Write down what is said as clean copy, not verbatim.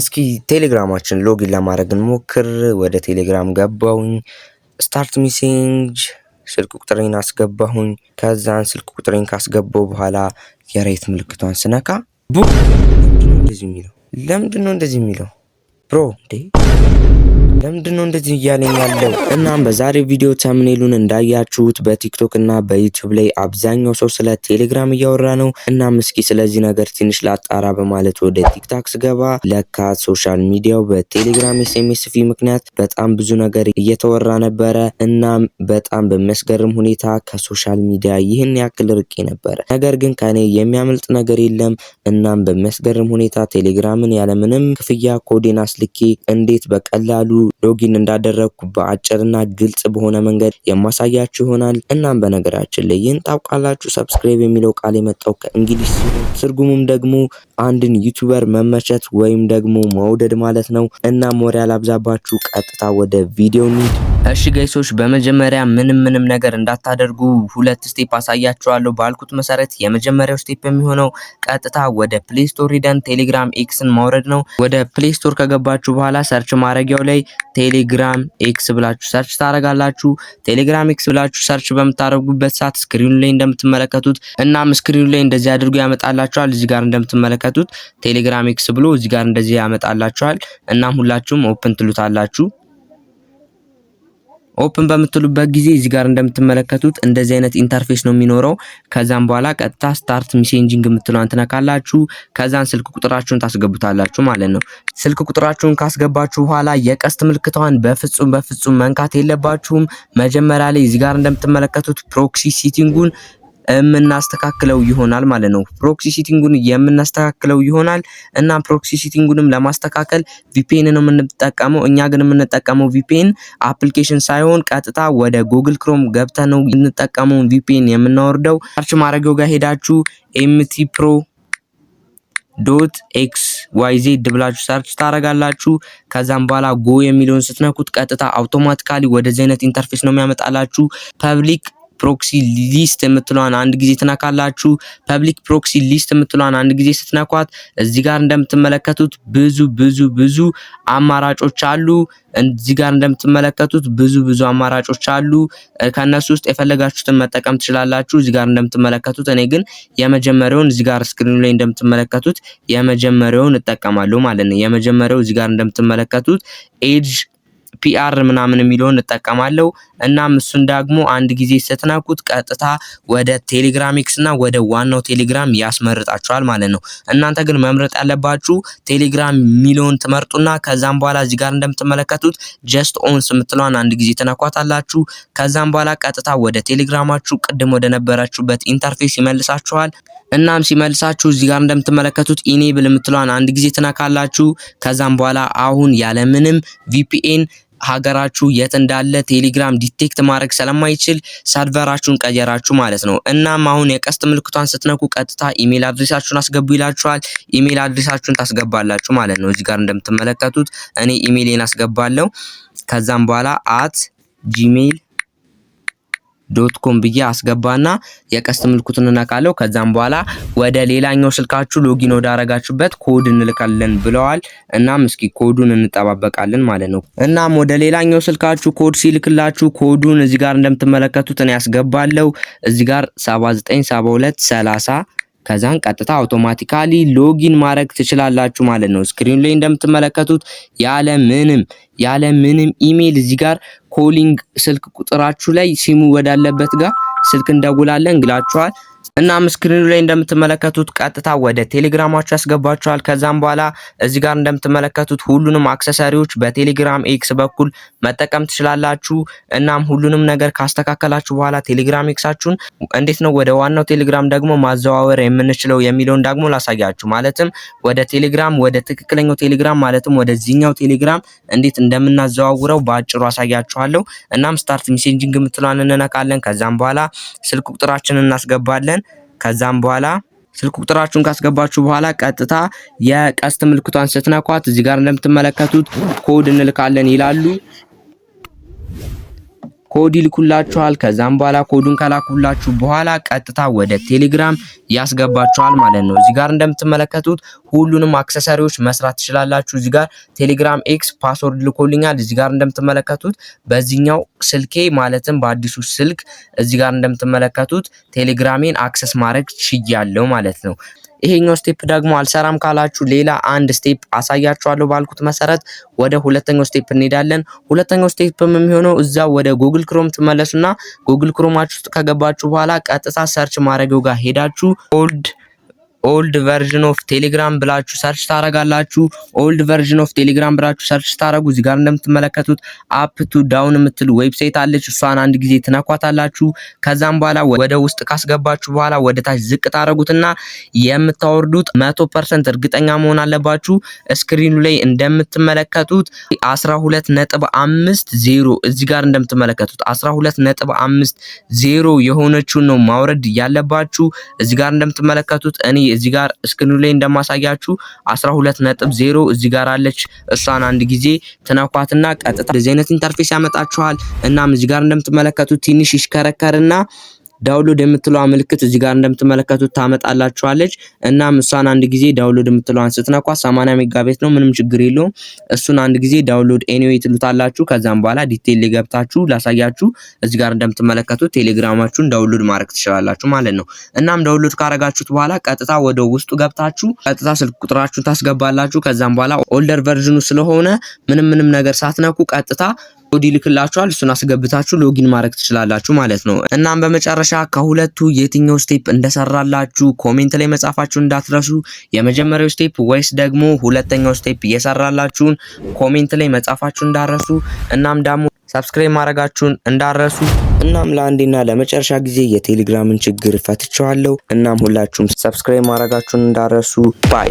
እስኪ ቴሌግራማችን ሎጊን ለማድረግ እንሞክር። ወደ ቴሌግራም ገባሁኝ። ስታርት ሜሴንጅ ስልክ ቁጥሬን አስገባሁኝ። ከዛን ስልክ ቁጥሬን ካስገባው በኋላ የሬት ምልክቷን ስነካ ለምንድነው እንደዚህ የሚለው ብሮ እንዴ? ለምንድነው እንደዚህ እያለኝ ያለው? እናም በዛሬው ቪዲዮ ተምኔሉን እንዳያችሁት በቲክቶክ እና በዩቲዩብ ላይ አብዛኛው ሰው ስለ ቴሌግራም እያወራ ነው። እናም እስኪ ስለዚህ ነገር ትንሽ ላጣራ በማለት ወደ ቲክታክ ስገባ ለካ ሶሻል ሚዲያው በቴሌግራም ኤስኤምኤስ ፊ ምክንያት በጣም ብዙ ነገር እየተወራ ነበረ። እናም በጣም በሚያስገርም ሁኔታ ከሶሻል ሚዲያ ይህን ያክል ርቄ ነበረ። ነገር ግን ከኔ የሚያመልጥ ነገር የለም። እናም በሚያስገርም ሁኔታ ቴሌግራምን ያለምንም ክፍያ ኮዴን አስልኬ እንዴት በቀላሉ ሎጊን እንዳደረግኩ በአጭርና ግልጽ በሆነ መንገድ የማሳያችሁ ይሆናል። እናም በነገራችን ላይ ይህን ታውቃላችሁ፣ ሰብስክራይብ የሚለው ቃል የመጣው ከእንግሊዝ ሲሆን ትርጉሙም ደግሞ አንድን ዩቲዩበር መመቸት ወይም ደግሞ መውደድ ማለት ነው። እናም ወሬ አላብዛባችሁ፣ ቀጥታ ወደ ቪዲዮ እንሂድ። እሺ ጋይሶች፣ በመጀመሪያ ምንም ነገር እንዳታደርጉ ሁለት ስቴፕ አሳያችኋለሁ። ባልኩት መሰረት የመጀመሪያው ስቴፕ የሚሆነው ቀጥታ ወደ ፕሌይ ስቶር ሄደን ቴሌግራም ኤክስን ማውረድ ነው። ወደ ፕሌይ ስቶር ከገባችሁ በኋላ ሰርች ማድረጊያው ላይ ቴሌግራም ኤክስ ብላችሁ ሰርች ታደርጋላችሁ። ቴሌግራም ኤክስ ብላችሁ ሰርች በምታደርጉበት ሰዓት ስክሪኑ ላይ እንደምትመለከቱት እናም ስክሪኑ ላይ እንደዚህ አድርጎ ያመጣላችኋል። እዚህ ጋር እንደምትመለከቱት ቴሌግራም ኤክስ ብሎ እዚህ ጋር እንደዚህ ያመጣላችኋል። እናም ሁላችሁም ኦፕን ትሉታላችሁ። ኦፕን በምትሉበት ጊዜ እዚህ ጋር እንደምትመለከቱት እንደዚህ አይነት ኢንተርፌስ ነው የሚኖረው። ከዛም በኋላ ቀጥታ ስታርት ሜሴንጂንግ የምትለዋን ትነካላችሁ። ከዛን ስልክ ቁጥራችሁን ታስገቡታላችሁ ማለት ነው። ስልክ ቁጥራችሁን ካስገባችሁ በኋላ የቀስት ምልክቷን በፍጹም መንካት የለባችሁም። መጀመሪያ ላይ እዚህ ጋር እንደምትመለከቱት ፕሮክሲ ሴቲንጉን የምናስተካክለው ይሆናል ማለት ነው። ፕሮክሲ ሴቲንጉን የምናስተካክለው ይሆናል እና ፕሮክሲ ሴቲንጉንም ለማስተካከል ቪፒኤን ነው የምንጠቀመው። እኛ ግን የምንጠቀመው ቪፒኤን አፕሊኬሽን ሳይሆን ቀጥታ ወደ ጉግል ክሮም ገብተን ነው የምንጠቀመው ቪፒኤን የምናወርደው። ሰርች ማድረጊያው ጋር ሄዳችሁ mtpro.xyz ብላችሁ ሰርች ታረጋላችሁ። ከዛም በኋላ ጎ የሚለውን ስትነኩት ቀጥታ አውቶማቲካሊ ወደዚህ አይነት ኢንተርፌስ ነው የሚያመጣላችሁ። ፐብሊክ ፕሮክሲ ሊስት የምትሏን አንድ ጊዜ ትነካላችሁ። ፐብሊክ ፕሮክሲ ሊስት የምትሏን አንድ ጊዜ ስትነኳት እዚህ ጋር እንደምትመለከቱት ብዙ አማራጮች አሉ። እዚህ ጋር እንደምትመለከቱት ብዙ አማራጮች አሉ። ከነሱ ውስጥ የፈለጋችሁትን መጠቀም ትችላላችሁ። እዚህ ጋር እንደምትመለከቱት እኔ ግን የመጀመሪያውን እዚህ ጋር ስክሪኑ ላይ እንደምትመለከቱት የመጀመሪያውን እጠቀማለሁ ማለት ነው። የመጀመሪያው እዚህ ጋር እንደምትመለከቱት ኤጅ ፒአር ምናምን የሚለውን እጠቀማለሁ። እናም እሱን ደግሞ አንድ ጊዜ ስትነኩት ቀጥታ ወደ ቴሌግራም ኤክስ እና ወደ ዋናው ቴሌግራም ያስመርጣችኋል ማለት ነው። እናንተ ግን መምረጥ ያለባችሁ ቴሌግራም የሚለውን ትመርጡና ከዛም በኋላ እዚህ ጋር እንደምትመለከቱት ጀስት ኦንስ የምትለዋን አንድ ጊዜ ትነኳታላችሁ። ከዛም በኋላ ቀጥታ ወደ ቴሌግራማችሁ ቅድም ወደ ነበራችሁበት ኢንተርፌስ ይመልሳችኋል። እናም ሲመልሳችሁ እዚህ ጋር እንደምትመለከቱት ኢኔብል የምትለዋን አንድ ጊዜ ትነካላችሁ። ከዛም በኋላ አሁን ያለምንም ቪፒኤን ሀገራችሁ የት እንዳለ ቴሌግራም ዲቴክት ማድረግ ስለማይችል ሰርቨራችሁን ቀየራችሁ ማለት ነው። እናም አሁን የቀስት ምልክቷን ስትነኩ ቀጥታ ኢሜል አድሬሳችሁን አስገቡ ይላችኋል። ኢሜል አድሬሳችሁን ታስገባላችሁ ማለት ነው። እዚህ ጋር እንደምትመለከቱት እኔ ኢሜይሌን አስገባለሁ። ከዛም በኋላ @gmail.com ብዬ አስገባና የቀስት ምልክቱን እናካለው። ከዛም በኋላ ወደ ሌላኛው ስልካችሁ ሎጊን ወዳረጋችሁበት ኮድ እንልካለን ብለዋል። እናም እስኪ ኮዱን እንጠባበቃለን ማለት ነው። እናም ወደ ሌላኛው ስልካችሁ ኮድ ሲልክላችሁ ኮዱን እዚህ ጋር እንደምትመለከቱት እኔ ያስገባለሁ። እዚህ ጋር 797230 ከዛን ቀጥታ አውቶማቲካሊ ሎጊን ማድረግ ትችላላችሁ ማለት ነው። ስክሪኑ ላይ እንደምትመለከቱት ያለ ምንም ኢሜል እዚህ ጋር ኮሊንግ ስልክ ቁጥራችሁ ላይ ሲሙ ወዳለበት ጋር ስልክ እንደውላለን ግላችኋል። እናም ስክሪኑ ላይ እንደምትመለከቱት ቀጥታ ወደ ቴሌግራማችሁ ያስገባችኋል። ከዛም በኋላ እዚህ ጋር እንደምትመለከቱት ሁሉንም አክሰሰሪዎች በቴሌግራም ኤክስ በኩል መጠቀም ትችላላችሁ። እናም ሁሉንም ነገር ካስተካከላችሁ በኋላ ቴሌግራም ኤክሳችሁን እንዴት ነው ወደ ዋናው ቴሌግራም ደግሞ ማዘዋወር የምንችለው የሚለውን ደግሞ ላሳያችሁ። ማለትም ወደ ቴሌግራም ወደ ትክክለኛው ቴሌግራም ማለትም ወደዚህኛው ቴሌግራም እንዴት እንደምናዘዋውረው በአጭሩ አሳያችኋለሁ። እናም ስታርት ሜሴንጂንግ የምትሏን እንነካለን። ከዛም በኋላ ስልክ ቁጥራችንን እናስገባለን። ከዛም በኋላ ስልክ ቁጥራችሁን ካስገባችሁ በኋላ ቀጥታ የቀስት ምልክቷን ስትነኳት እዚህ ጋር እንደምትመለከቱት ኮድ እንልካለን ይላሉ። ኮድ ይልኩላችኋል። ከዛም በኋላ ኮዱን ከላኩላችሁ በኋላ ቀጥታ ወደ ቴሌግራም ያስገባችኋል ማለት ነው። እዚህ ጋር እንደምትመለከቱት ሁሉንም አክሰሰሪዎች መስራት ትችላላችሁ። እዚህ ጋር ቴሌግራም ኤክስ ፓስወርድ ልኮልኛል። እዚህ ጋር እንደምትመለከቱት በዚህኛው ስልኬ ማለትም በአዲሱ ስልክ እዚህ ጋር እንደምትመለከቱት ቴሌግራሜን አክሰስ ማድረግ ችያለሁ ማለት ነው። ይሄኛው ስቴፕ ደግሞ አልሰራም ካላችሁ ሌላ አንድ ስቴፕ አሳያችኋለሁ ባልኩት መሰረት ወደ ሁለተኛው ስቴፕ እንሄዳለን። ሁለተኛው ስቴፕ የሚሆነው እዛው ወደ ጉግል ክሮም ትመለሱና ጉግል ክሮማችሁ ውስጥ ከገባችሁ በኋላ ቀጥታ ሰርች ማድረጊያው ጋር ሄዳችሁ ኦልድ ቨርዥን ኦፍ ቴሌግራም ብላችሁ ሰርች ታረጋላችሁ። ኦልድ ቨርዥን ኦፍ ቴሌግራም ብላችሁ ሰርች ታረጉ እዚህ ጋር እንደምትመለከቱት አፕ ቱ ዳውን የምትል ዌብሳይት አለች። እሷን አንድ ጊዜ ትነኳታላችሁ። ከዛም በኋላ ወደ ውስጥ ካስገባችሁ በኋላ ወደ ታች ዝቅ ታረጉትና የምታወርዱት 100% እርግጠኛ መሆን አለባችሁ። ስክሪኑ ላይ እንደምትመለከቱት 12.50 እዚህ ጋር እንደምትመለከቱት 12.50 የሆነችውን ነው ማውረድ ያለባችሁ። እዚህ ጋር እንደምትመለከቱት እኔ እዚህ ጋር ስክሪኑ ላይ እንደማሳያችሁ 12.0 እዚህ ጋር አለች። እሷን አንድ ጊዜ ትነኳትና ቀጥታ እንደዚህ አይነት ኢንተርፌስ ያመጣችኋል። እናም እዚህ ጋር እንደምትመለከቱት ትንሽ ይሽከረከርና ዳውንሎድ የምትለው ምልክት እዚህ ጋር እንደምትመለከቱት ታመጣላችኋለች። እናም እሷን አንድ ጊዜ ዳውንሎድ የምትለዋን ስትነኳ 80 ሜጋባይት ነው፣ ምንም ችግር የለውም። እሱን አንድ ጊዜ ዳውንሎድ ኤኒዌይ ትሉታላችሁ። ከዛም በኋላ ዲቴል ላይ ገብታችሁ ላሳያችሁ። እዚህ ጋር እንደምትመለከቱት ቴሌግራማችሁን ዳውንሎድ ማድረግ ትችላላችሁ ማለት ነው። እናም ዳውንሎድ ካረጋችሁት በኋላ ቀጥታ ወደ ውስጡ ገብታችሁ ቀጥታ ስልክ ቁጥራችሁን ታስገባላችሁ። ከዛም በኋላ ኦልደር ቨርዥኑ ስለሆነ ምንም ነገር ሳትነኩ ቀጥታ ኮድ ይልክላችኋል። እሱን አስገብታችሁ ሎጊን ማድረግ ትችላላችሁ ማለት ነው። እናም በመጨረሻ ከሁለቱ የትኛው ስቴፕ እንደሰራላችሁ ኮሜንት ላይ መጻፋችሁን እንዳትረሱ። የመጀመሪያው ስቴፕ ወይስ ደግሞ ሁለተኛው ስቴፕ እየሰራላችሁን ኮሜንት ላይ መጻፋችሁን እንዳትረሱ። እናም ደግሞ ሰብስክራይብ ማድረጋችሁን እንዳትረሱ። እናም ለአንዴና ለመጨረሻ ጊዜ የቴሌግራምን ችግር ፈትቼዋለሁ። እናም ሁላችሁም ሰብስክራይብ ማድረጋችሁን እንዳትረሱ። ባይ